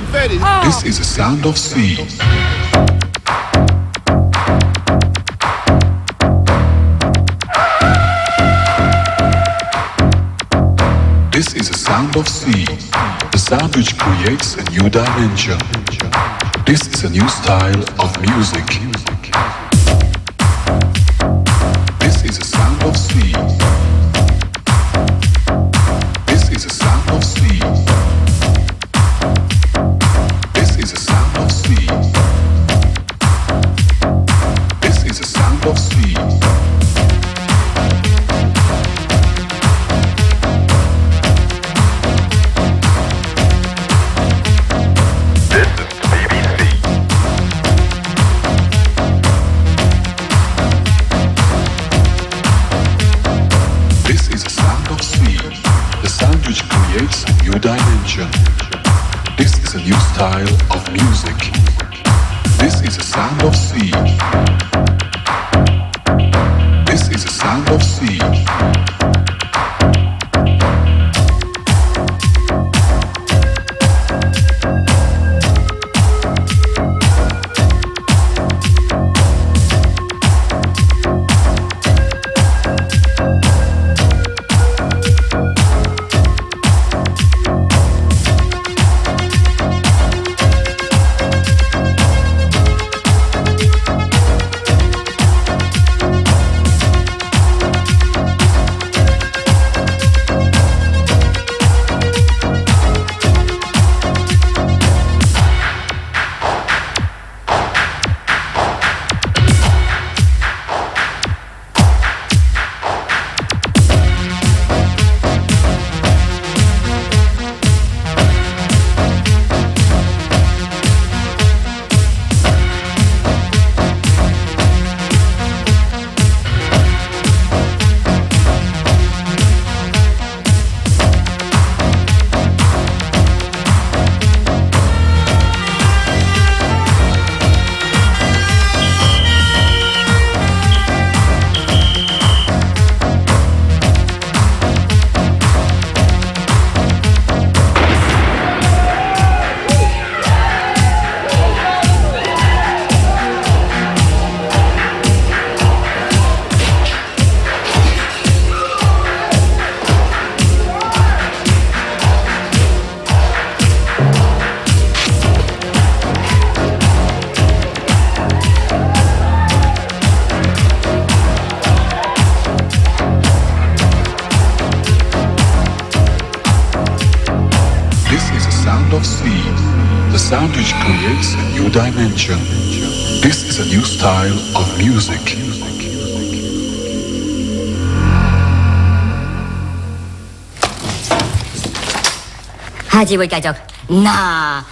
Conffeti. This is the sound of sea. This is the sound of sea, the sound which creates a new dimension. This is a new style of music. This is the sound of sea. This is the sound of sea. This is the sound of sea. This is the sound of sea. Creates a new dimension. This is a new style of music. This is the sound of sea. This is the sound of sea. Of sea, the sound which creates a new dimension. This is a new style of music. 하지 볼까 적 나